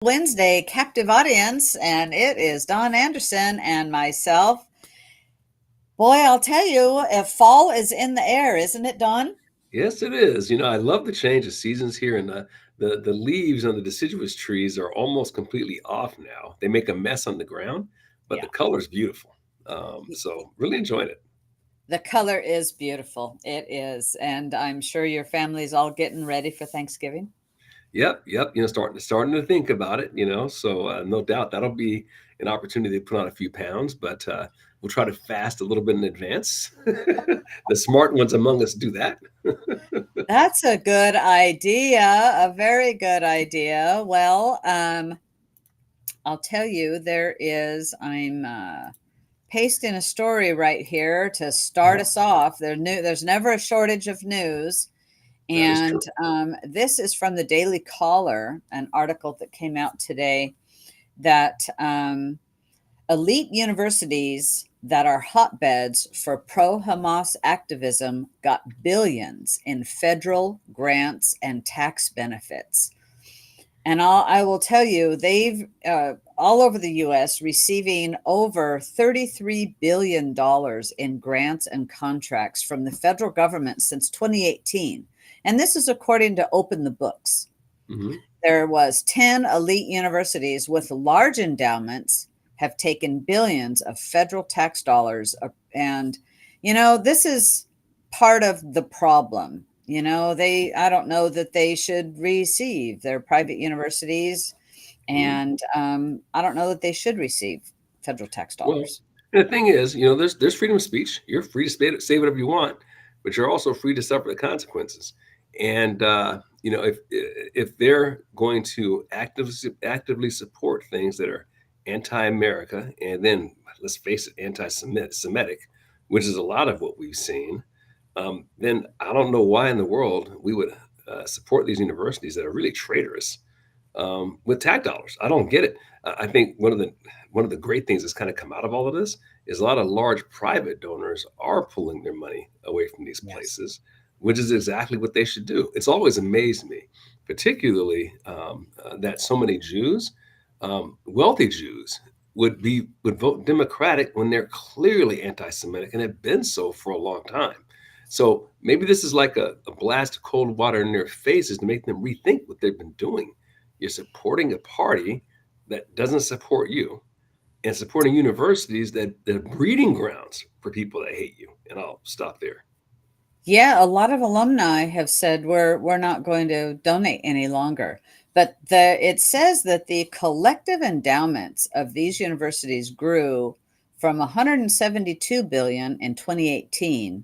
Wednesday captive audience, and it is Don Anderson and myself. Boy, I'll tell you, if fall is in the air, isn't it, Don? Yes, it is. I love the change of seasons here, and the leaves on the deciduous trees are almost completely off now. They make a mess on the ground, but the Yeah. color's beautiful. So really enjoying it. The color is beautiful. It is. And I'm sure your family's all getting ready for Thanksgiving. Yep, yep. Starting to think about it. So no doubt that'll be an opportunity to put on a few pounds, but we'll try to fast a little bit in advance. The smart ones among us do that. That's a good idea. A very good idea. Well, I'll tell you, I'm pasting a story right here to start us off. There's never a shortage of news. That is And true. this is from the Daily Caller, an article that came out today that elite universities that are hotbeds for pro Hamas activism got billions in federal grants and tax benefits. And I will tell you, they've all over the US receiving over $33 billion in grants and contracts from the federal government since 2018. And this is according to Open the Books. Hmm. There was 10 elite universities with large endowments have taken billions of federal tax dollars. And, this is part of the problem. I don't know that they should receive their private universities. Hmm. And I don't know that they should receive federal tax Well, dollars. and the thing is, there's freedom of speech. You're free to say whatever you want, but you're also free to suffer the consequences. And if they're going to actively support things that are anti-America, and then let's face it, anti-Semitic, which is a lot of what we've seen, then I don't know why in the world we would support these universities that are really traitorous with tax dollars. I don't get it. I think one of the great things that's kind of come out of all of this is a lot of large private donors are pulling their money away from these Yes. places, which is exactly what they should do. It's always amazed me, particularly that so many Jews, wealthy Jews, would vote Democratic when they're clearly anti-Semitic and have been so for a long time. So maybe this is like a blast of cold water in their faces to make them rethink what they've been doing. You're supporting a party that doesn't support you and supporting universities that are breeding grounds for people that hate you. And I'll stop there. Yeah, a lot of alumni have said we're not going to donate any longer. But it says that the collective endowments of these universities grew from 172 billion in 2018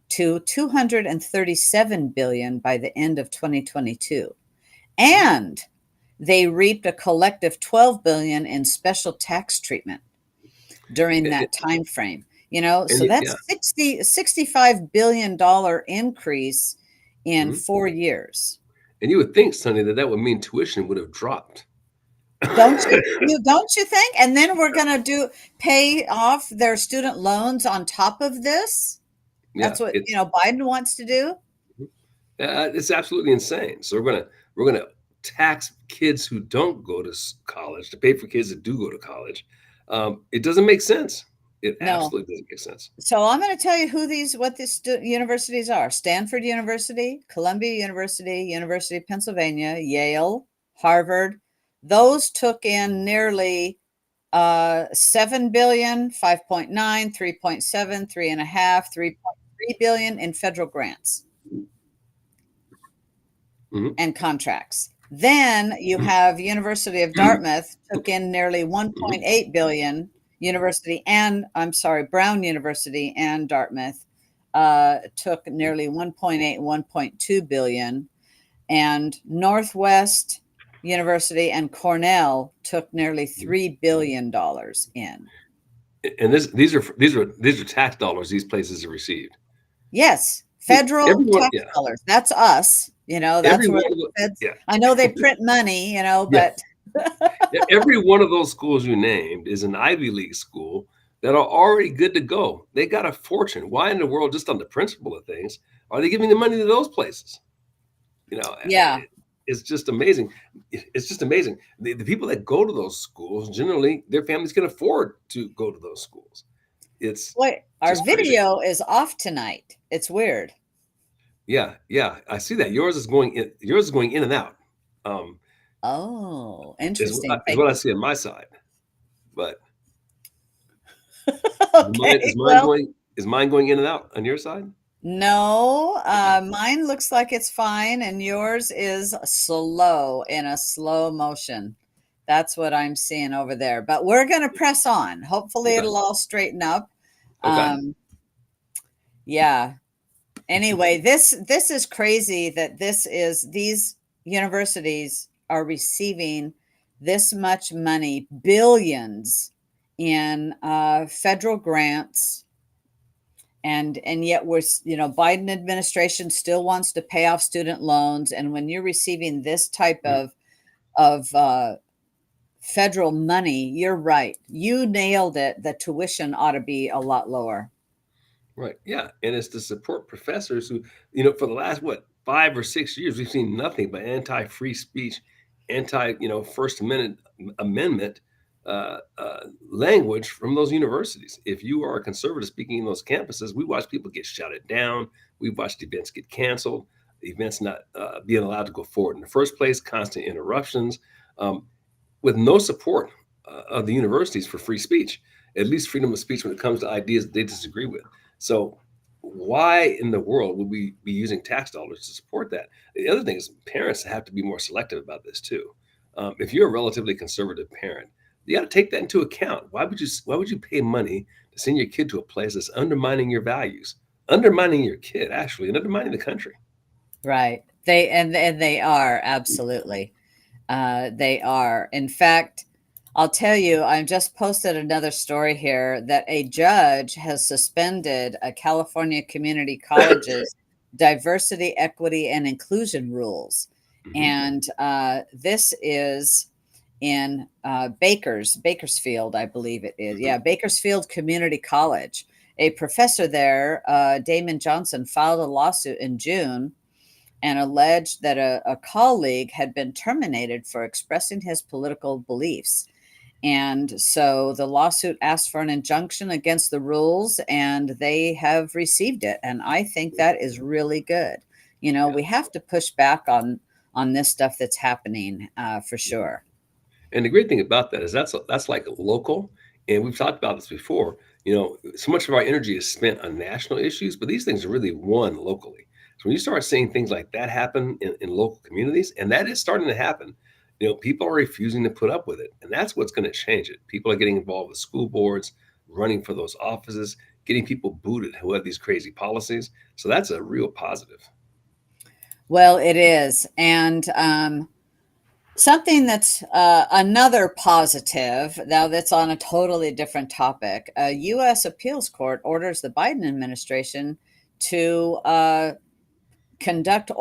to 237 billion by the end of 2022. And they reaped a collective 12 billion in special tax treatment during And, that time frame. So yeah. that's 65 billion dollar increase in Mhm. 4 years. And you would think, Sonny, that would mean tuition would have dropped. Don't you think? And then we're going to do pay off their student loans on top of this. Yeah, That's what, it's Biden wants to do. it's absolutely insane. So we're gonna tax kids who don't go to college to pay for kids that do go to college. It doesn't make sense. It No. absolutely doesn't make sense. So I'm going to tell you what these universities are: Stanford University, Columbia University, University of Pennsylvania, Yale, Harvard. Those took in nearly 7 billion, 5.9, 3.7, 3.5, 3.3 billion in federal grants Mhm. and contracts. Then you Mhm. have University of Dartmouth took in nearly Mhm. 1.8 billion. Brown University and Dartmouth took nearly 1.8, 1.2 billion, and Northwest University and Cornell took nearly $3 billion in. And these are tax dollars these places have received. Yes, federal Everyone, tax yeah, dollars. That's us. every That's where one of the the, feds. yeah, I know they print money, yeah, but yeah, every one of those schools you named is an Ivy League school that are already good to go. They got a fortune. Why in the world, just on the principle of things, are they giving the money to those places? You know, yeah, It's just amazing. It's just amazing. The people that go to those schools, generally, their families can afford to go to those schools. It's Wait, our just crazy. video is off tonight. It's weird. Yeah, yeah, I see that. Yours is going in. Yours is going in and out. Um, Oh, is interesting. is Thank what I you. see on my side. But Okay, well, is mine going in and out on your side? no, Okay. mine looks like it's fine, and yours is slow in a slow motion. That's what I'm seeing over there. But we're going to press on. Hopefully, Okay. it'll all straighten up. Okay. Um, yeah. Anyway, this is crazy that these universities are receiving this much money, billions in federal grants, and yet Biden administration still wants to pay off student loans. And when you're receiving this type Mhm. of federal money, you're right. You nailed it. The tuition ought to be a lot lower. Right. Yeah. And it's to support professors who, for the last, what, 5 or 6 years, we've seen nothing but anti free speech, anti, First Amendment language from those universities. If you are a conservative speaking in those campuses, we watch people get shouted down. We've watched events get canceled, events not being allowed to go forward in the first place, constant interruptions. Um, with no support of the universities for free speech, at least freedom of speech when it comes to ideas they disagree with. So, why in the world would we be using tax dollars to support that? The other thing is parents have to be more selective about this too. If you're a relatively conservative parent, you got to take that into account. Why would you pay money to send your kid to a place that's undermining your values, undermining your kid actually, and undermining the country? Right. And they are absolutely. They are. In fact, I'll tell you, I just posted another story here that a judge has suspended a California community college's diversity, equity, and inclusion rules. Hmm. And this is in Bakersfield, I believe it is. Hmm. Yeah, Bakersfield Community College. A professor there, Damon Johnson, filed a lawsuit in June and alleged that a colleague had been terminated for expressing his political beliefs. And so the lawsuit asked for an injunction against the rules, and they have received it. And I think that is really good. Yeah. We have to push back on this stuff that's happening for sure. And the great thing about that is that's like local, and we've talked about this before. So much of our energy is spent on national issues, but these things are really won locally. So when you start seeing things like that happen in local communities, and that is starting to happen, people are refusing to put up with it, and that's what's going to change it. People are getting involved with school boards, running for those offices, getting people booted who have these crazy policies. So that's a real positive. Well, it is. And something that's another positive, now that's on a totally different topic. A U.S. appeals court orders the Biden administration to conduct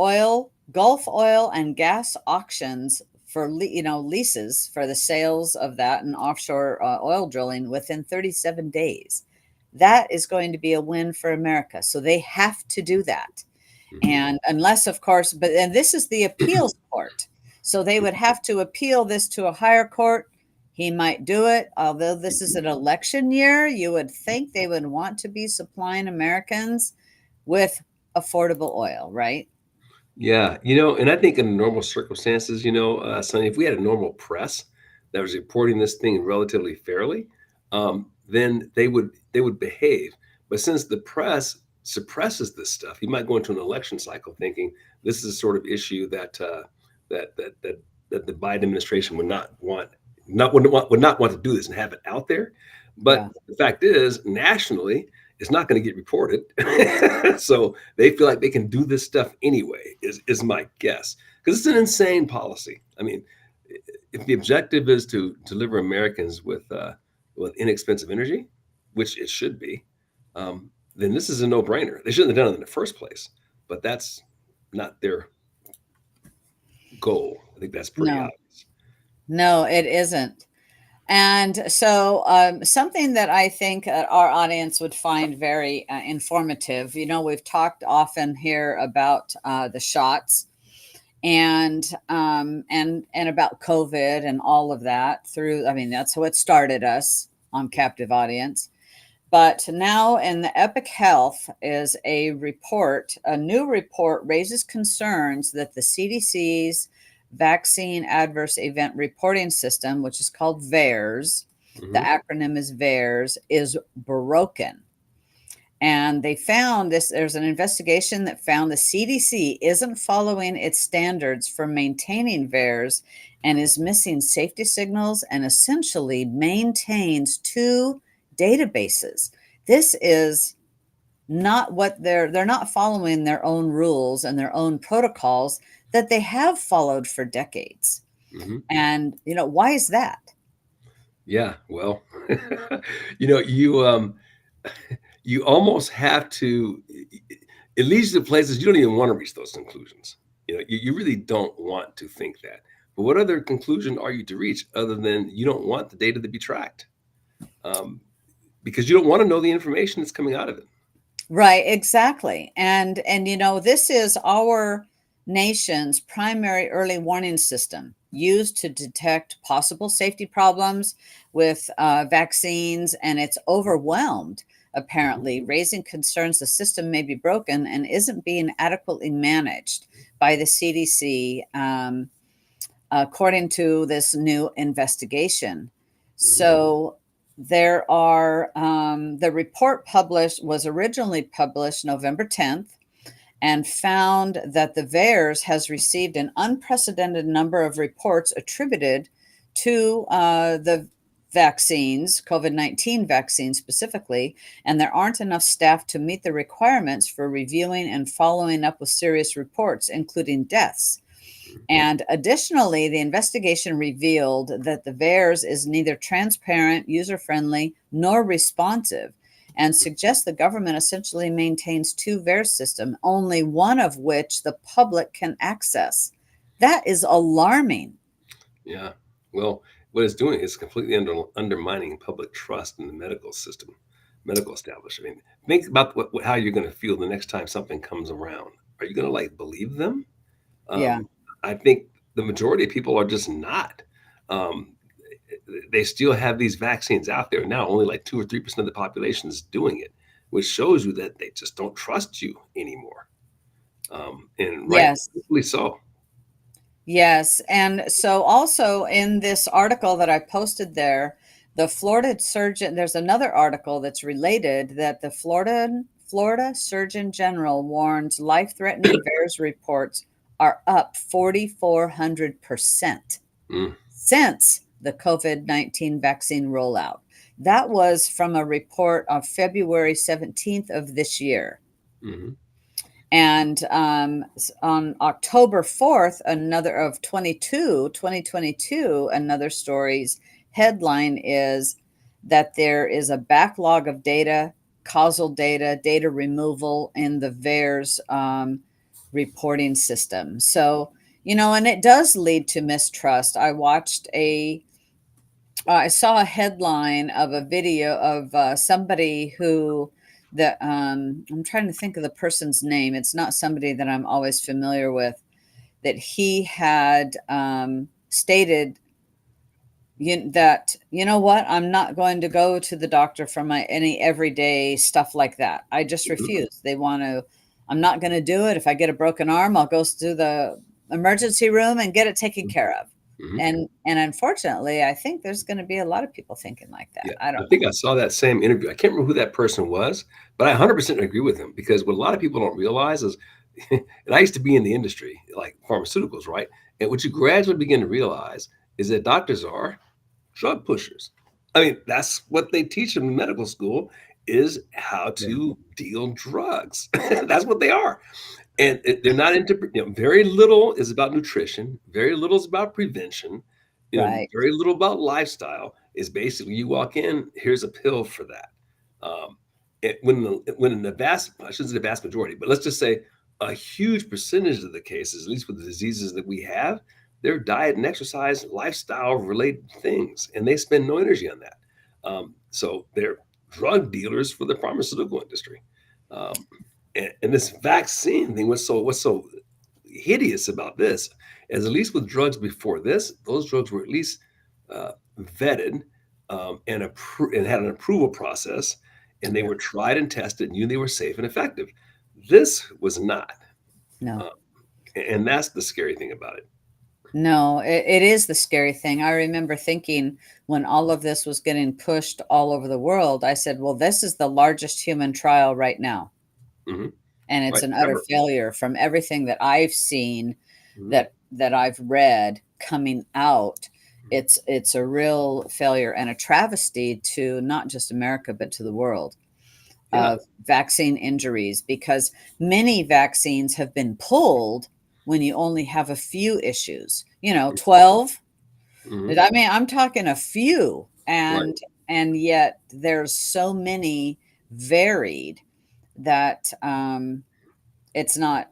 Gulf oil and gas auctions for leases for the sales of that and offshore oil drilling within 37 days. That is going to be a win for America. So they have to do that. Hmm. And unless, of course, and this is the appeals court. So they would have to appeal this to a higher court. He might do it. Although this is an election year, you would think they would want to be supplying Americans with affordable oil, right? Yeah, and I think in normal circumstances, Sonny, if we had a normal press that was reporting this thing relatively fairly, then they would behave. But since the press suppresses this stuff, you might go into an election cycle thinking this is a sort of issue that the Biden administration would not want to do this and have it out there. But Yeah. the fact is, nationally, it's not going to get reported. So they feel like they can do this stuff anyway, is my guess. Because it's an insane policy. I mean, if the objective is to deliver Americans with inexpensive energy, which it should be, then this is a no-brainer. They shouldn't have done it in the first place. But that's not their goal. I think that's pretty No, obvious. no, it isn't. And so, something that I think our audience would find very informative, we've talked often here about the shots. and about COVID and all of that through. I mean, that's what started us on Captive Audience. But now in the Epic Health is a report, a new report raises concerns that the CDC's vaccine adverse event reporting system, which is called VAERS, the Hmm. acronym is VAERS, is broken. And they found this, there's an investigation that found the CDC isn't following its standards for maintaining VAERS and is missing safety signals and essentially maintains two databases. This is not what they're not following their own rules and their own protocols that they have followed for decades. Hmm. And why is that? Yeah. Well, you you almost have to. It leads to places you don't even want to reach those conclusions. You really don't want to think that. But what other conclusion are you to reach other than you don't want the data to be tracked? Um, because you don't want to know the information that's coming out of it. Right, exactly. And this is our nation's primary early warning system used to detect possible safety problems with vaccines, and it's overwhelmed, Mhm. apparently, raising concerns the system may be broken and isn't being adequately managed by the CDC, according to this new investigation. Mhm. So the report published was originally published November 10th and found that the VAERS has received an unprecedented number of reports attributed to the vaccines, COVID-19 vaccines specifically, and there aren't enough staff to meet the requirements for reviewing and following up with serious reports, including deaths. And additionally, the investigation revealed that the VAERS is neither transparent, user friendly, nor responsive, and suggests the government essentially maintains two VAERS systems, only one of which the public can access. That is alarming. Yeah. Well, what it's doing is completely undermining public trust in the medical system, medical establishment. I mean, think about how you're going to feel the next time something comes around. Are you going to like believe them? Yeah. Um, I think the majority of people are just not. Um, they still have these vaccines out there now. Only like 2 or 3% of the population is doing it, which shows you that they just don't trust you anymore. And Yes. rightfully so. Yes. And so also in this article that I posted there, the Florida surgeon, there's another article that's related that the Florida Surgeon General warns life-threatening VAERS reports are up 4,400% Mm, since the COVID-19 vaccine rollout. That was from a report of February 17th of this year. mhm, And on October 4th, another of 2022, another story's headline is that there is a backlog of data, causal data, data removal in the VAERS reporting system. So, and it does lead to mistrust. I saw a headline of a video of somebody who I'm trying to think of the person's name. It's not somebody that I'm always familiar with. That he had stated that what, I'm not going to go to the doctor for my any everyday stuff like that. I just mhm, refuse. They want to. I'm not going to do it. If I get a broken arm, I'll go to the emergency room and get it taken care of. mhm. And unfortunately, I think there's going to be a lot of people thinking like that. Yeah, I I don't think know. I saw that same interview. I can't remember who that person was, but I 100% agree with him because what a lot of people don't realize is, and I used to be in the industry, like pharmaceuticals, right? And what you gradually begin to realize is that doctors are drug pushers. I mean, that's what they teach them in medical school is how Yeah. to deal drugs. That's what they are. And they're not into, very little is about nutrition, very little is about prevention, Right. very little about lifestyle. Is basically you walk in, here's a pill for that. Um, when in the vast, I shouldn't say the vast majority, but let's just say a huge percentage of the cases, at least with the diseases that we have, they're diet and exercise, lifestyle related things, and they spend no energy on that. So they're drug dealers for the pharmaceutical industry. Um, and this vaccine thing, what's so hideous about this is, at least with drugs before this, those drugs were at least vetted, and had an approval process, and they Yeah. were tried and tested, and knew they were safe and effective. This was not, No. uh, and that's the scary thing about it. No, it is the scary thing. I remember thinking when all of this was getting pushed all over the world, I said, well, this is the largest human trial right now. Hmm. And it's Right, an utter ever. failure from everything that I've seen, Hmm. that I've read coming out. It's a real failure and a travesty to not just America, but to the world, Yeah. of vaccine injuries, because many vaccines have been pulled when you only have a few issues, 12. Hmm. I mean, I'm talking a few, Right. and yet there's so many varied that it's not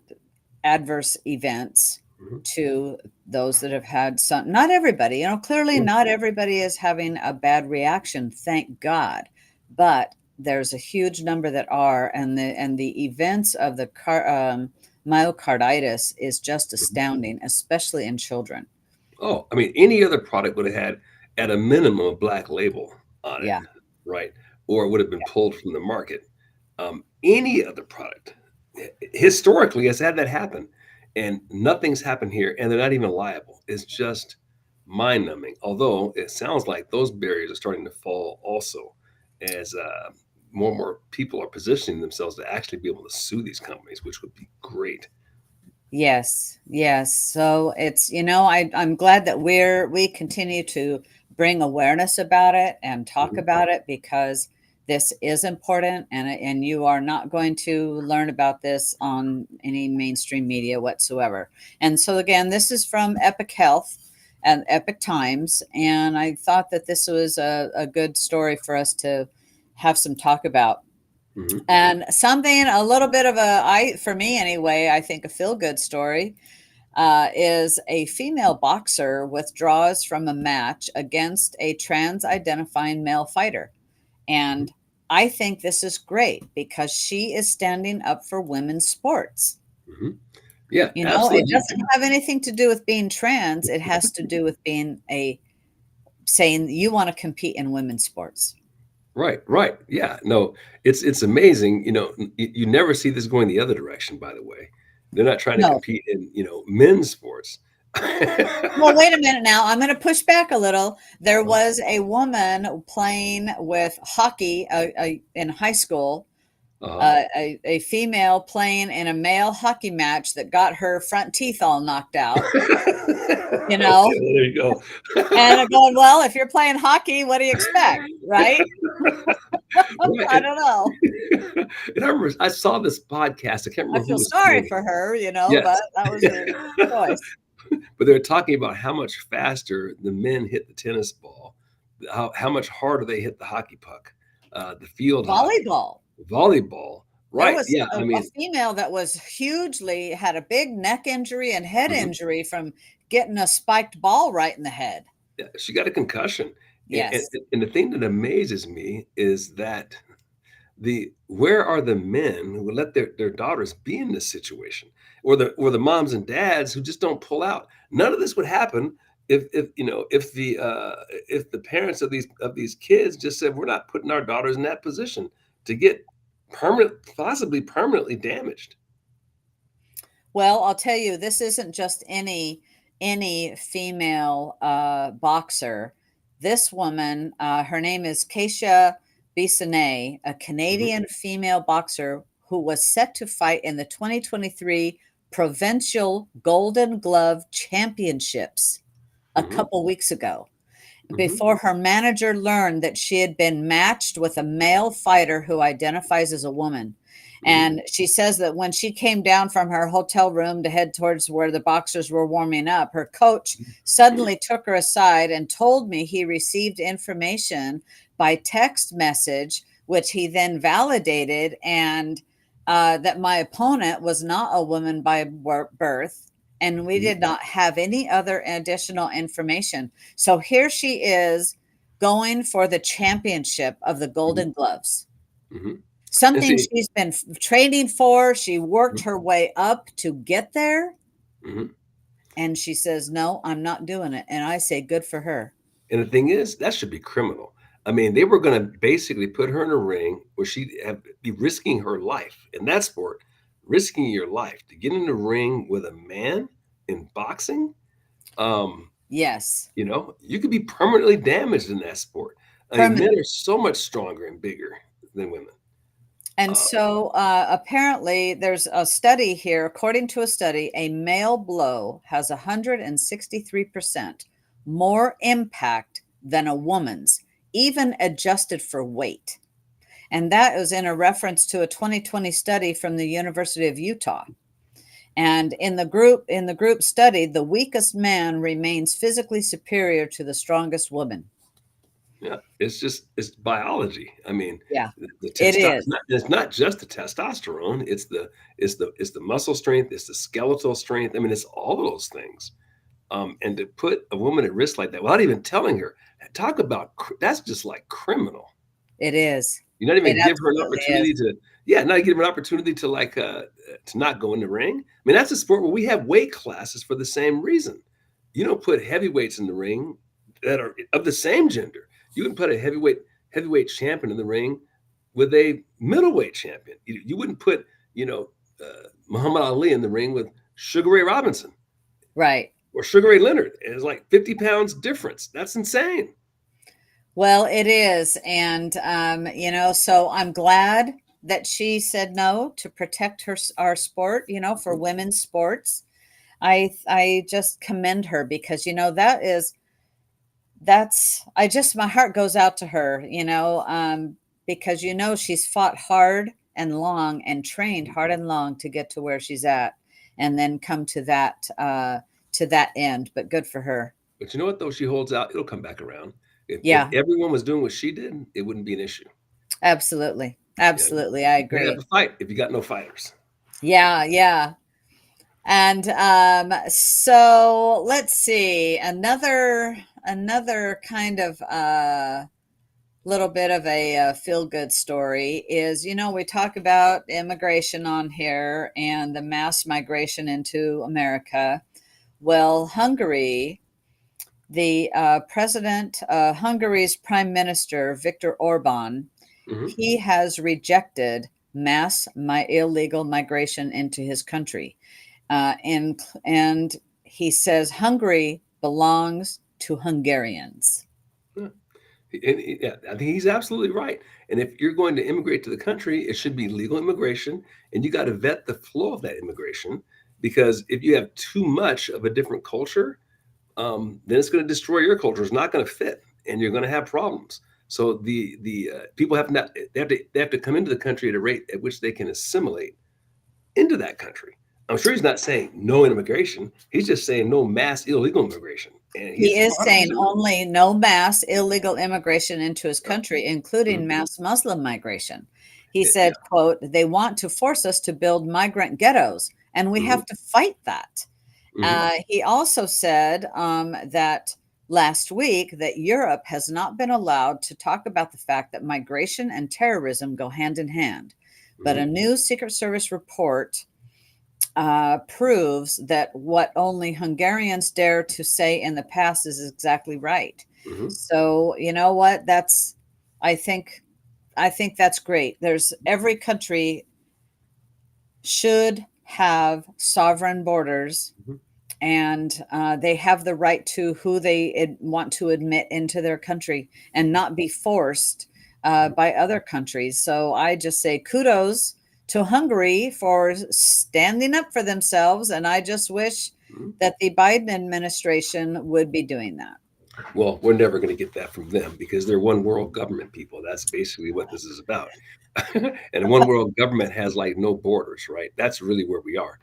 adverse events Hmm. to those that have had some. Not everybody, clearly not everybody is having a bad reaction, thank God, but there's a huge number that are, and the events of the myocarditis is just Hmm. astounding, especially in children. Oh, I mean, any other product would have had, at a minimum, a black label on it, Yeah. right? Or it would have been pulled from the market. Any other product, historically, has had that happen, and nothing's happened here, and they're not even liable. It's just mind numbing. Although it sounds like those barriers are starting to fall also, as more and more people are positioning themselves to actually be able to sue these companies, which would be great. Yes, yes. So it's, I'm glad that we continue to bring awareness about it and talk Mhm. about it, because this is important, and you are not going to learn about this on any mainstream media whatsoever. And so again, this is from Epic Health and Epic Times, and I thought that this was a good story for us to have some talk about. Mhm. And something a little bit of for me anyway, I think a feel good story is a female boxer withdraws from a match against a trans identifying male fighter. Mhm. And I think this is great because she is standing up for women's sports. Mhm. Yeah, It absolutely. doesn't have anything to do with being trans, it has to do with being saying you want to compete in women's sports. Right, right. Yeah, no, it's amazing. You never see this going the other direction. By the way, they're not trying to No. compete in men's sports. Well, wait a minute now. I'm going to push back a little. There Uh-huh. was a woman playing with hockey in high school, Uh-huh. a female playing in a male hockey match that got her front teeth all knocked out, you Okay, know? well, there you go. And I'm going, well, if you're playing hockey, what do you expect? Right? Right. I don't know. And I remember I saw this podcast. I can't I remember who feel was sorry doing it. for her, Yes. but that was her choice. But they were talking about how much faster the men hit the tennis ball, how much harder they hit the hockey puck, the field hockey, Volleyball. volleyball. There Right. was Yeah. I a mean, female that was had a big neck injury and head mhm. injury from getting a spiked ball right in the head. Yeah, she got a concussion. And, and, Yes. and the thing that amazes me is that where are the men who would let their daughters be in this situation, or the moms and dads who just don't pull out? None of this would happen if the parents of these kids just said, we're not putting our daughters in that position to get possibly permanently damaged. Well, I'll tell you, this isn't just any female boxer. This woman, her name is Keisha Bissonnet, a Hmm. Canadian female boxer who was set to fight in the 2023 Provincial Golden Glove Championships a Hmm. couple weeks ago, Hmm. before her manager learned that she had been matched with a male fighter who identifies as a woman. Hmm. And she says that when she came down from her hotel room to head towards where the boxers were warming up, her coach suddenly took her aside and told me he received information by text message, which he then validated, and that my opponent was not a woman by birth. And we Hmm. did not have any other additional information. So here she is going for the championship of the Hmm. Golden Gloves. Hmm. And Something see, she's been training for. She worked her way up to get there. Mhm. And she says, "No, I'm not doing it." And I say, "Good for her." And the thing is, that should be criminal. I mean, they were going to basically put her in a ring where she'd be risking her life in that sport, risking your life to get in the ring with a man in boxing. Um, Yes. you could be permanently damaged in that sport. I mean, men Permanent. are so much stronger and bigger than women. And Uh, so apparently, there's a study here. According to a study, a male blow has 163% more impact than a woman's, even adjusted for weight. And that was in a reference to a 2020 study from the University of Utah. And in the group study, the weakest man remains physically superior to the strongest woman. yeah, it's biology. I mean, Yeah, the it testosterone. is. It's not just the testosterone. It's the muscle strength. It's the skeletal strength. I mean, it's all of those things. And to put a woman at risk like that without even telling her, talk about that's just like criminal. It is. You're not It even give her an absolutely is. opportunity to, yeah, not give her an opportunity to to not go in the ring. I mean, that's a sport where we have weight classes for the same reason. You don't put heavyweights in the ring that are of the same gender. You can put a heavyweight champion in the ring with a middleweight champion. You wouldn't put, you know, Muhammad Ali in the ring with Sugar Ray Robinson Right. or Sugar Ray Leonard. And it's like 50 pounds difference. That's insane. Well, it is. And, so I'm glad that she said no to protect our sport, for women's sports. I just commend her because, my heart goes out to her, because, she's fought hard and long and trained hard and long to get to where she's at and then come to that end. But good for her. But you know what, though? She holds out. It'll come back around. If Yeah, everyone was doing what she did, it wouldn't be an issue. absolutely. Yeah, Absolutely. I you can't have agree. a fight if you got no fighters. Yeah, yeah. And so let's see. Another kind of little bit of a feel good story is, we talk about immigration on here and the mass migration into America. Well, Hungary's Prime Minister, Viktor Orban, Hmm. he has rejected illegal migration into his country. And he says Hungary belongs to Hungarians. Yeah. Yeah, I think he's absolutely right. And if you're going to immigrate to the country, it should be legal immigration, and you got to vet the flow of that immigration. Because if you have too much of a different culture, then it's going to destroy your culture. It's not going to fit, and you're going to have problems. So the people have not they have to come into the country at a rate at which they can assimilate into that country. I'm sure he's not saying no immigration. He's just saying no mass illegal immigration, and He he's is saying 100% right. only no mass illegal immigration into his Yeah. country, including Mhm. mass Muslim migration. He Yeah. said, quote, "They want to force us to build migrant ghettos, and we Hmm. have to fight that." Hmm. He also said that last week that Europe has not been allowed to talk about the fact that migration and terrorism go hand in hand. But Hmm. a new Secret Service report proves that what only Hungarians dare to say in the past is exactly right. Hmm. So you know what? I think, I think that's great. There's every country should have sovereign borders, Hmm. and they have the right to who they want to admit into their country and not be forced by other countries. So I just say kudos to Hungary for standing up for themselves, and I just wish Hmm. that the Biden administration would be doing that. Well, we're never going to get that from them because they're one world government people. That's basically what this is about. And one world government has like no borders, right? That's really where we are.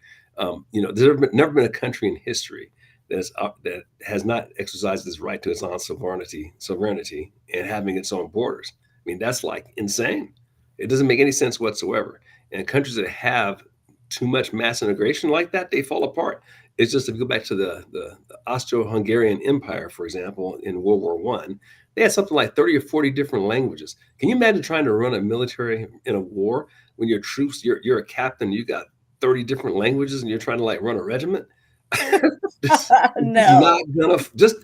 There's never been a country in history that has not exercised its right to its own sovereignty, and having its own borders. I mean, that's like insane. It doesn't make any sense whatsoever. And countries that have too much mass integration like that, they fall apart. It's just if you go back to the Austro-Hungarian Empire, for example, in World War One, they had something like 30 or 40 different languages. Can you imagine trying to run a military in a war when your troops, you're a captain, you got 30 different languages, and you're trying to like run a regiment? It's No. not gonna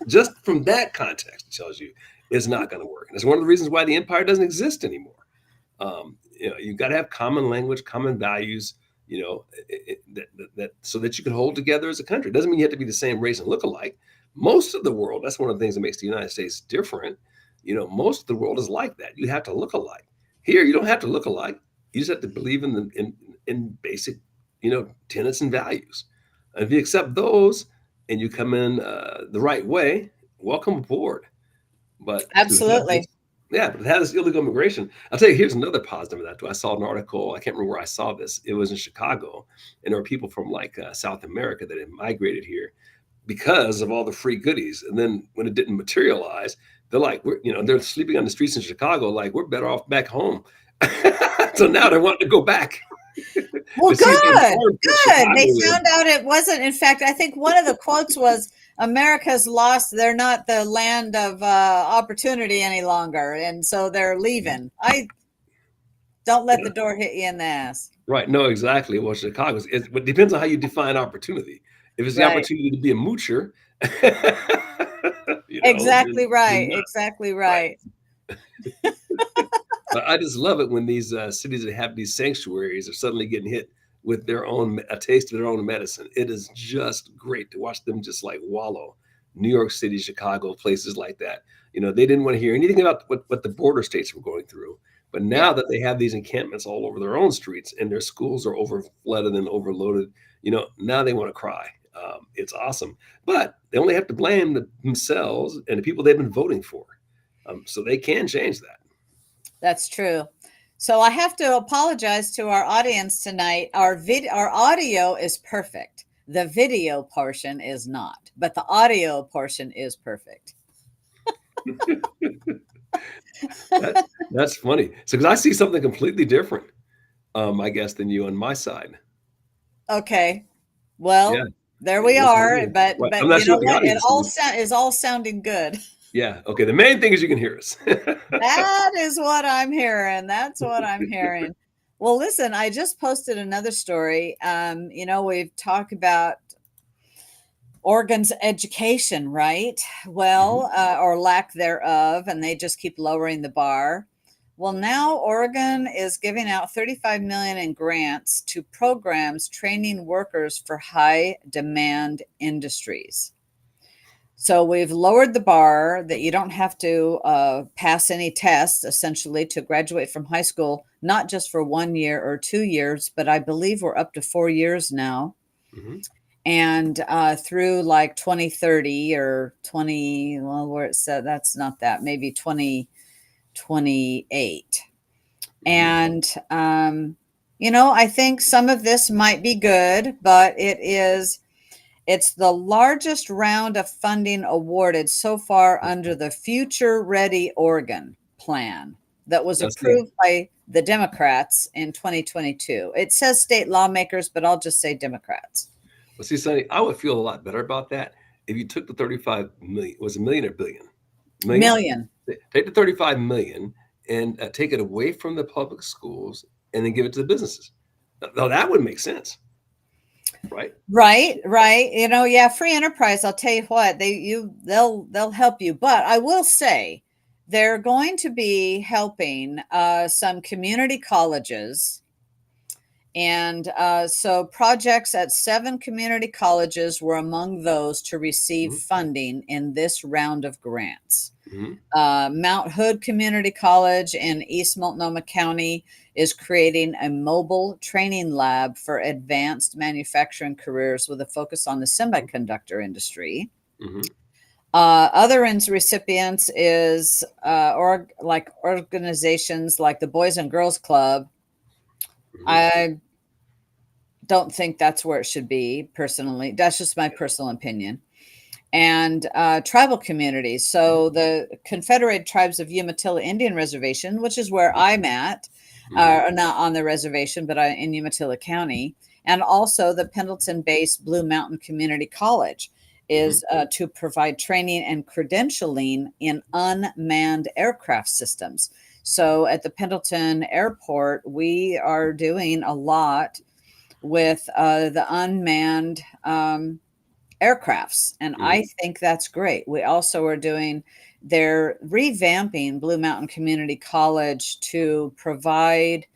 just from that context, it tells you it's not gonna work. And it's one of the reasons why the empire doesn't exist anymore. You've got to have common language, common values, that so that you can hold together as a country. It doesn't mean you have to be the same race and look alike. Most of the world, that's one of the things that makes the United States different. Most of the world is like that. You have to look alike. Here, you don't have to look alike. You just have to believe in basic, tenets and values. And if you accept those and you come in the right way, welcome aboard. But to have this, Absolutely. yeah, but to have this illegal immigration, I'll tell you, here's another positive of that too. I saw an article, I can't remember where I saw this. It was in Chicago, and there were people from like South America that had migrated here because of all the free goodies. And then when it didn't materialize, they're like, they're sleeping on the streets in Chicago, like we're better off back home. So now they want to go back. Well, But see, it's good, important for good. They Chicago. found out it wasn't. In fact, I think one of the quotes was, "America's lost. They're not the land of opportunity any longer, and so they're leaving." I don't let the door hit you in the ass. Right. No, exactly. Well, Chicago's it depends on how you define opportunity. If it's the Right. opportunity to be a moocher, Exactly then right. not. Exactly Right. right. But I just love it when these cities that have these sanctuaries are suddenly getting hit with a taste of their own medicine. It is just great to watch them just like wallow. New York City, Chicago, places like that. They didn't want to hear anything about what the border states were going through. But now Yeah, that they have these encampments all over their own streets and their schools are overflooded and overloaded, now they want to cry. It's awesome. But they only have to blame themselves and the people they've been voting for. So they can change that. that's true. So I have to apologize to our audience tonight. Our audio is perfect. The video portion is not, but the audio portion is perfect. That that's funny. So, because I see something completely different, I guess, than you on my side. Okay. Yeah, Well, there we what's are. happening? But Right, I'm but not you sure know what the what? It audience all is. is all sounding good. Yeah, okay. The main thing is you can hear us. That is what I'm hearing. That's what I'm hearing. Well, listen, I just posted another story. We've talked about Oregon's education, right? Mhm, Well, or lack thereof, and they just keep lowering the bar. Well, now Oregon is giving out 35 million in grants to programs training workers for high demand industries. So we've lowered the bar that you don't have to pass any tests essentially to graduate from high school, not just for 1 year or 2 years, but I believe we're up to 4 years now. mhm. And through like 2030 or 20, well, where it said that's not that, maybe 2028. Mhm. And, I think some of this might be good, but it's the largest round of funding awarded so far under the Future Ready Oregon plan that was That's the approved by the Democrats in 2022. It says state lawmakers, but I'll just say Democrats. well, see, Sonny, I would feel a lot better about that if you took the 35 million, was it a million or billion? Million? Million. Take the 35 million and take it away from the public schools and then give it to the businesses. Now that would make sense, right? Right, right. Yeah, free enterprise, I'll tell you what, they'll help you. But I will say they're going to be helping some community colleges. And so projects at 7 community colleges were among those to receive Mhm, funding in this round of grants. mhm, Mount Hood Community College in East Multnomah County is creating a mobile training lab for advanced manufacturing careers with a focus on the semiconductor industry. mhm, Other recipients is like organizations like the Boys and Girls Club. mhm. I don't think that's where it should be personally. That's just my personal opinion. And tribal communities. So the Confederated Tribes of Umatilla Indian Reservation, which is where I'm at, Mhm, not on the reservation, but in Umatilla County, and also the Pendleton-based Blue Mountain Community College mhm. is to provide training and credentialing in unmanned aircraft systems. So at the Pendleton Airport, we are doing a lot with the unmanned aircrafts. And I Mhm. think that's great. We also are doing, they're revamping Blue Mountain Community College to provide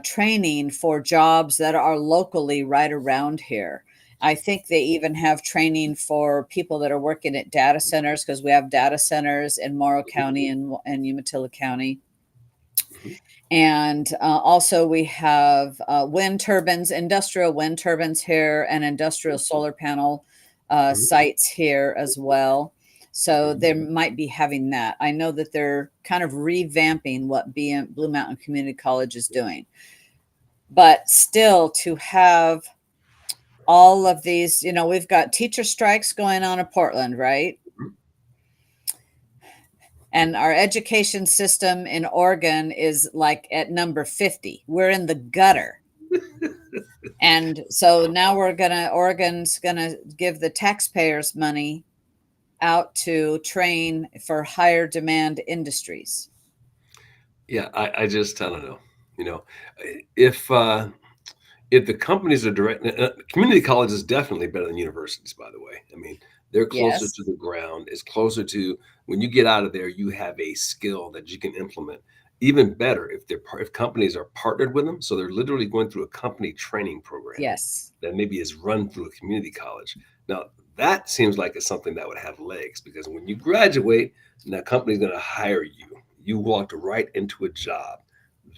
training for jobs that are locally right around here. I think they even have training for people that are working at data centers, because we have data centers in Morrow County and Umatilla County. Mhm. And also, we have wind turbines, industrial wind turbines here, and industrial solar panel Mhm. sites here as well. So Mhm. they might be having that. I know that they're kind of revamping what Blue Mountain Community College is doing. But still, to have all of these, we've got teacher strikes going on in Portland, right? Mhm. And our education system in Oregon is like at number 50. We're in the gutter. And so now Oregon's gonna give the taxpayers money out to train for higher demand industries. Yeah, I don't know. You know, if if the companies are direct, community college is definitely better than universities. By the way, I mean they're closer to Yes, the ground. It's closer to when you get out of there, you have a skill that you can implement. Even better if if companies are partnered with them, so they're literally going through a company training program yes, that maybe is run through a community college. Now that seems like it's something that would have legs because when you graduate, and that company's going to hire you. You walked right into a job.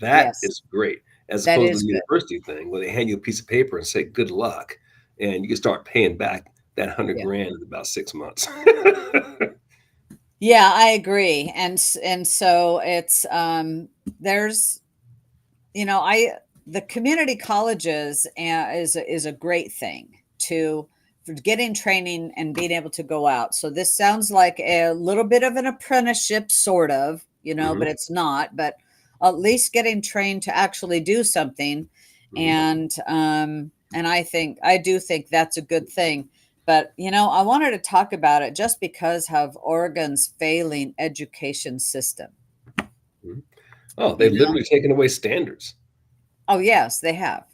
That yes. is great as That opposed to is the good. university thing where they hand you a piece of paper and say good luck and you can start paying back that 100 Yeah. grand in about 6 months. Yeah, I agree. And so it's there's I the community colleges is a great thing to for getting training and being able to go out. So this sounds like a little bit of an apprenticeship, sort of, but Hmm. it's not. But at least getting trained to actually do something, Hmm. and I do think that's a good thing. But I wanted to talk about it just because of Oregon's failing education system. Hmm. Oh, You they've know? literally taken away standards. Oh yes, they have.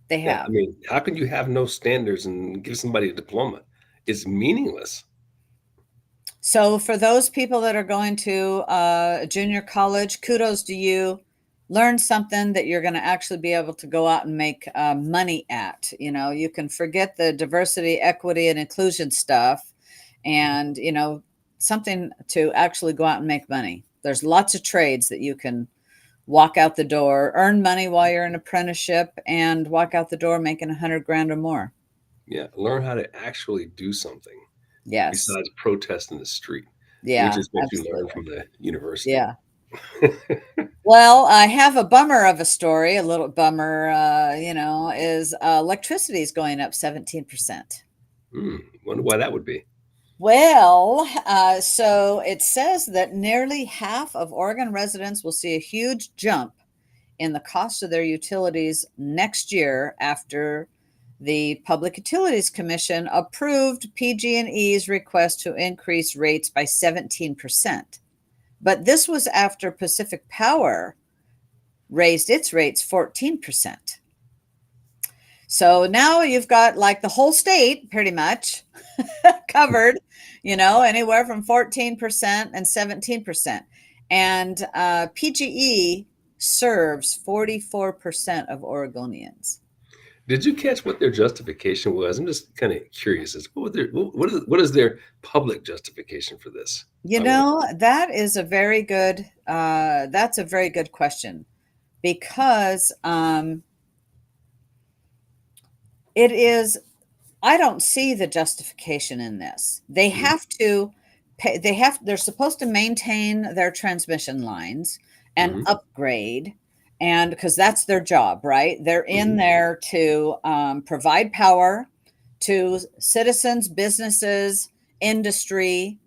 They Yeah, I have. mean, how can you have no standards and give somebody a diploma? It's meaningless. So for those people that are going to junior college, kudos to you. Learn something that you're going to actually be able to go out and make money at. You can forget the diversity, equity, and inclusion stuff, and something to actually go out and make money. There's lots of trades that you can walk out the door, earn money while you're in apprenticeship, and walk out the door making 100 grand or more. Yeah, learn how to actually do something Yes. besides protest in the street, which Yeah, is what you learn absolutely. from the university. Yeah. Well, I have a bummer of a story. A little bummer, is electricity is going up 17%. Hmm, wonder why that would be. Well, so it says that nearly half of Oregon residents will see a huge jump in the cost of their utilities next year after the Public Utilities Commission approved PG&E's request to increase rates by 17%. But this was after Pacific Power raised its rates 14%. So now you've got like the whole state pretty much covered, anywhere from 14% and 17%. And PGE serves 44% of Oregonians. Did you catch what their justification was? I'm just kind of curious as what is their public justification for this? I wonder. That's a very good question because it is I don't see the justification in this. They Mhm. have to pay, they're supposed to maintain their transmission lines and Mhm. upgrade, and because that's their job, right? They're in Mhm. there to provide power to citizens, businesses, industry,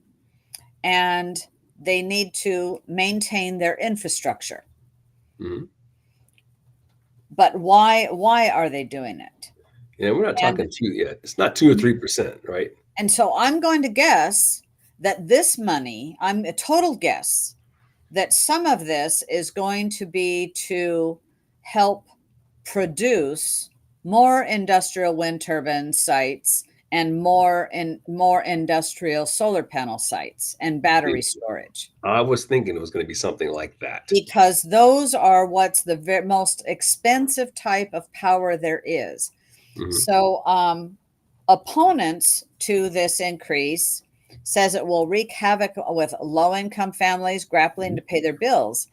and they need to maintain their infrastructure. Mhm. But why are they doing it? Yeah, we're not And talking two yet. It's not 2 or 3%, right? And so I'm going to guess that this money, I'm a total guess, that some of this is going to be to help produce more industrial wind turbine sites and more industrial solar panel sites and battery storage, I was thinking it was going to be something like that. because those are what's the most expensive type of power there is. Hmm. So opponents to this increase says it will wreak havoc with low-income families grappling to pay their bills,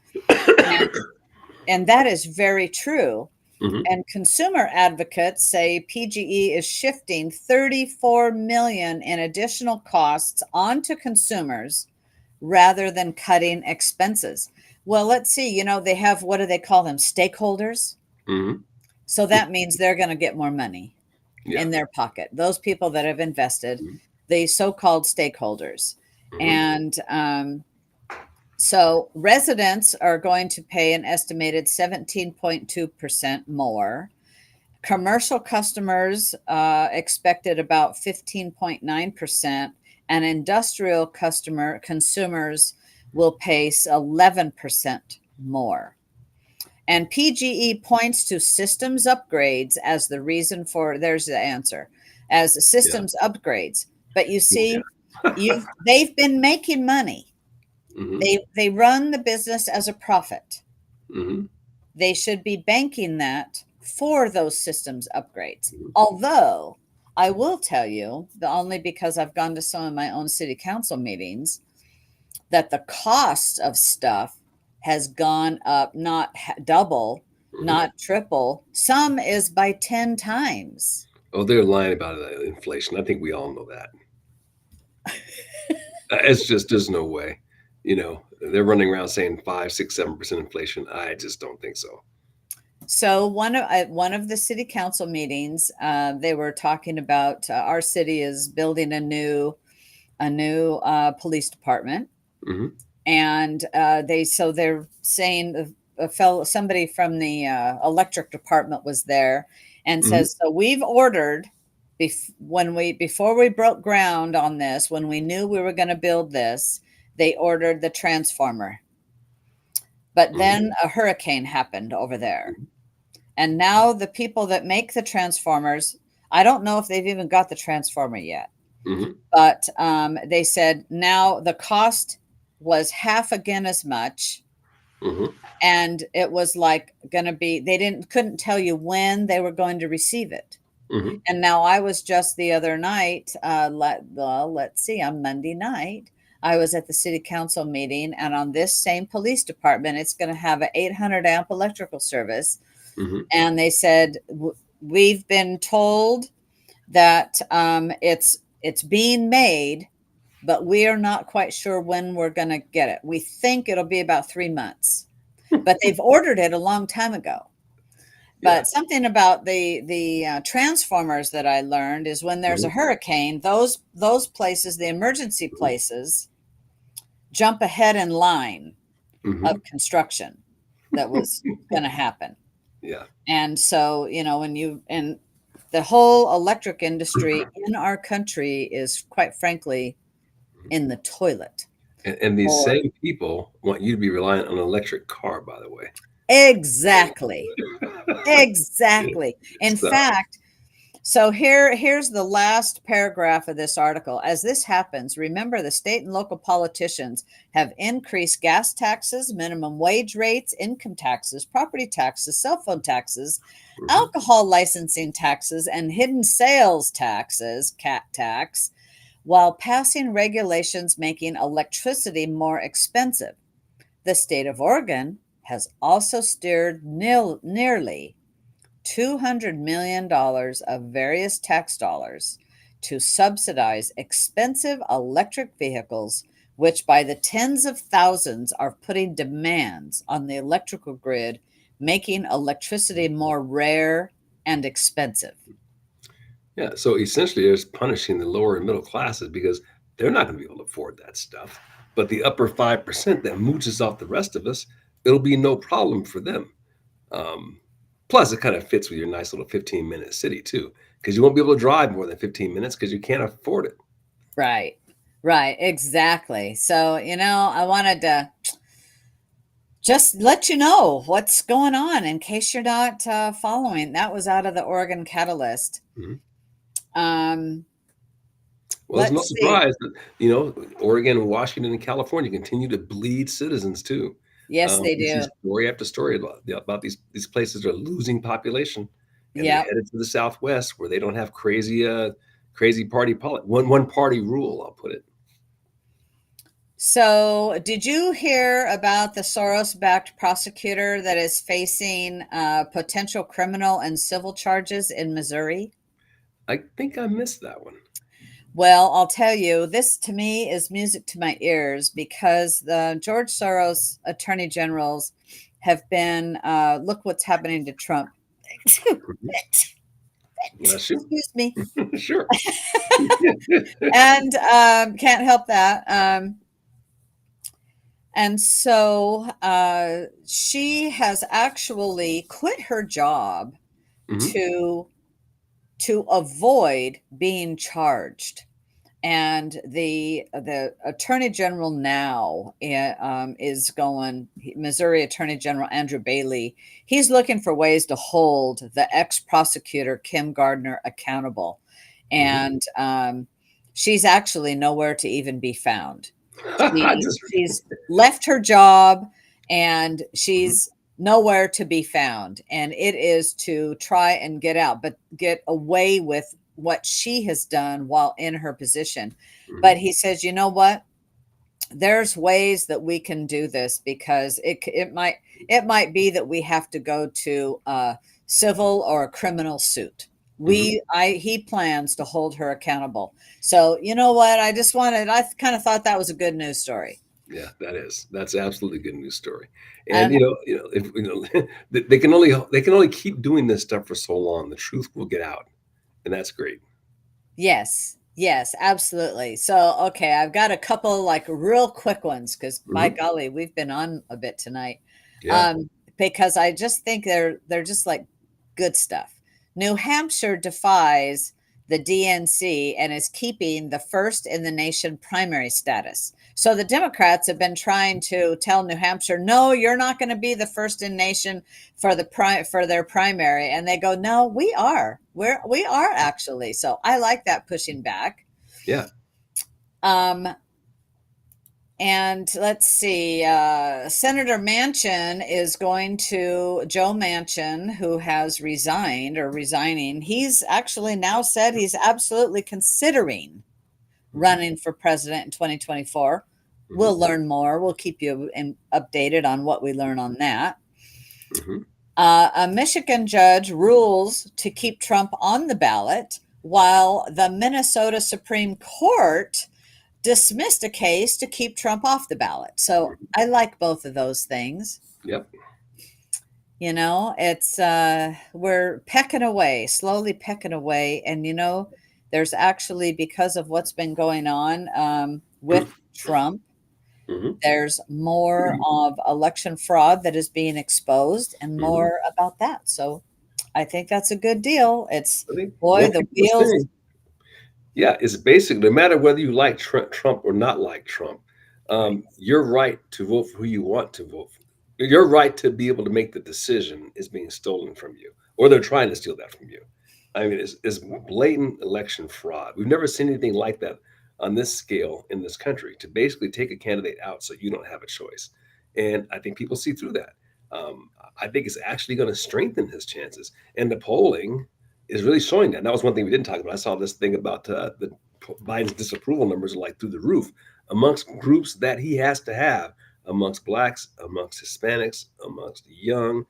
and that is very true. Hmm. And consumer advocates say PGE is shifting 34 million in additional costs onto consumers rather than cutting expenses. Well, let's see. They have, what do they call them? Stakeholders. Hmm. So that means they're going to get more money Yeah. in their pocket. Those people that have invested, Hmm. the so-called stakeholders. Hmm. And so residents are going to pay an estimated 17.2% more. Commercial customers expected about 15.9%, and industrial consumers will pay 11% more. And PGE points to systems upgrades as the reason for, there's the answer, as Yeah. systems upgrades. But you Yeah. see, they've been making money. Hmm. They run the business as a profit. Hmm. They should be banking that for those systems upgrades. Although I will tell you, only because I've gone to some of my own city council meetings, that the cost of stuff has gone up, not double, Hmm. not triple. Some is by 10 times. Oh, they're lying about inflation. I think we all know that. It's just there's no way. They're running around saying 5, 6, 7% inflation. I just don't think so. So one of the city council meetings, they were talking about our city is building a new police department, Hmm. and they're saying somebody from the electric department was there and Hmm. says, so we've ordered, before we broke ground on this, when we knew we were going to build this, they ordered the transformer, but Hmm. then a hurricane happened over there, and now the people that make the transformers, I don't know if they've even got the transformer yet, Hmm. but they said now the cost was half again as much, Hmm. and it was like going to be, they didn't couldn't tell you when they were going to receive it. Hmm. And now I was just the other night, let's see, on Monday night, I was at the city council meeting, and on this same police department, it's going to have an 800 amp electrical service. Hmm. And they said, we've been told that it's being made, but we are not quite sure when we're going to get it. We think it'll be about 3 months, but they've ordered it a long time ago. Yeah. But something about the transformers that I learned is when there's a Hmm. hurricane, those places, the emergency places, jump ahead in line Hmm. of construction that was going to happen. Yeah. And so, and the whole electric industry in our country is, quite frankly, in the toilet. And these Or same people want you to be reliant on an electric car, by the way. exactly, exactly. In So, fact, so here's the last paragraph of this article. As this happens, remember the state and local politicians have increased gas taxes, minimum wage rates, income taxes, property taxes, cell phone taxes, mhm, alcohol licensing taxes, and hidden sales taxes, cat tax, while passing regulations making electricity more expensive. The state of Oregon has also steered nearly $200 million of various tax dollars to subsidize expensive electric vehicles, which by the tens of thousands are putting demands on the electrical grid, making electricity more rare and expensive. yeah. So essentially, it's punishing the lower and middle classes because they're not going to be able to afford that stuff. But the upper 5% that mooches off the rest of us, it'll be no problem for them. Um, Plus, it kind of fits with your nice little 15-minute city too, because you won't be able to drive more than 15 minutes because you can't afford it. Right, right, exactly. So, I wanted to just let you know what's going on in case you're not following. That was out of the Oregon Catalyst. Mhm. Um, Well, it's no Let's see. surprise that, Oregon and Washington and California continue to bleed citizens too. Yes, they We see do. story after story about these places are losing population, and they're Yep. headed to the Southwest where they don't have crazy party one party rule. I'll put it. So, did you hear about the Soros-backed prosecutor that is facing potential criminal and civil charges in Missouri? I think I missed that one. Well, I'll tell you, this to me is music to my ears because the George Soros attorney generals have been, look what's happening to Trump. Mhm. Bless you. Excuse me. Sure. And can't help that. And so she has actually quit her job Hmm. to avoid being charged. And the attorney general now is going. Missouri Attorney General Andrew Bailey. He's looking for ways to hold the ex prosecutor Kim Gardner accountable, Hmm. and she's actually nowhere to even be found. She's left her job and Mhm. she's nowhere to be found. And it is to try and get out, but get away with what she has done while in her position. Mhm. But he says, you know what? There's ways that we can do this because it might be that we have to go to a civil or a criminal suit. Mhm. He plans to hold her accountable. So you know what? I kind of thought that was a good news story. Yeah, that's absolutely good news story. And And if they can only keep doing this stuff for so long. The truth will get out, and that's great. yes, yes, absolutely. So, okay, I've got a couple like real quick ones because by Hmm. golly, we've been on a bit tonight. Yeah. Um, because I just think they're just like good stuff. New Hampshire defies the DNC and is keeping the first in the nation primary status. So the Democrats have been trying to tell New Hampshire, no, you're not going to be the first in nation for for their primary, and they go, no, we are. We are actually. So I like that pushing back. Yeah. Um, and let's see, Senator Manchin is going to Joe Manchin, who has resigned or resigning. He's actually now said he's absolutely considering Hmm. running for president in 2024. Hmm. We'll learn more. We'll keep you updated on what we learn on that. Hmm. A Michigan judge rules to keep Trump on the ballot, while the Minnesota Supreme Court dismissed a case to keep Trump off the ballot. So Hmm. I like both of those things. Yep. It's we're pecking away, slowly pecking away, and there's actually, because of what's been going on with Trump, Hmm. there's more of election fraud that is being exposed and Hmm. more about that. So I think that's a good deal. It's, I think boy, what the people are wheels. saying, yeah, it's basically no matter whether you like Trump or not like Trump, your right to vote for who you want to vote for, your right to be able to make the decision is being stolen from you, or they're trying to steal that from you. I mean, it's blatant election fraud. We've never seen anything like that on this scale in this country to basically take a candidate out so you don't have a choice. And I think people see through that. I think it's actually going to strengthen his chances. And the polling is really showing that. And that was one thing we didn't talk about. I saw this thing about the Biden's disapproval numbers are like through the roof amongst groups that he has to have, amongst blacks, amongst Hispanics, amongst young.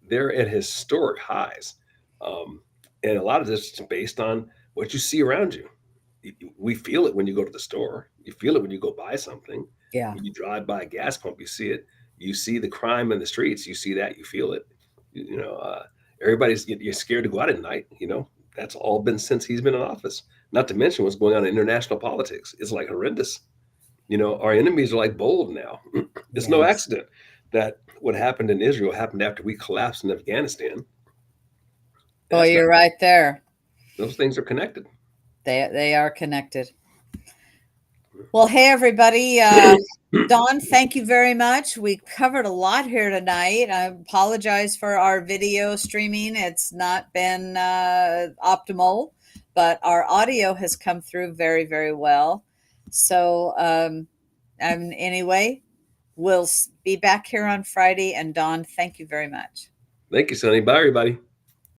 They're at historic highs. And a lot of this is based on what you see around you. We feel it when you go to the store. You feel it when you go buy something. Yeah. When you drive by a gas pump, you see it. You see the crime in the streets. You see that. You feel it. Everybody's you're scared to go out at night. That's all been since he's been in office. Not to mention what's going on in international politics. It's like horrendous. Our enemies are like bold now. It's no Yes. accident that what happened in Israel happened after we collapsed in Afghanistan. Boy, That's not. you're right there. Those things are connected. They are connected. Well, hey, everybody. Don, thank you very much. We covered a lot here tonight. I apologize for our video streaming. It's not been optimal, but our audio has come through very, very well. So, anyway, we'll be back here on Friday. And Don, thank you very much. Thank you, Sonny. Bye, everybody.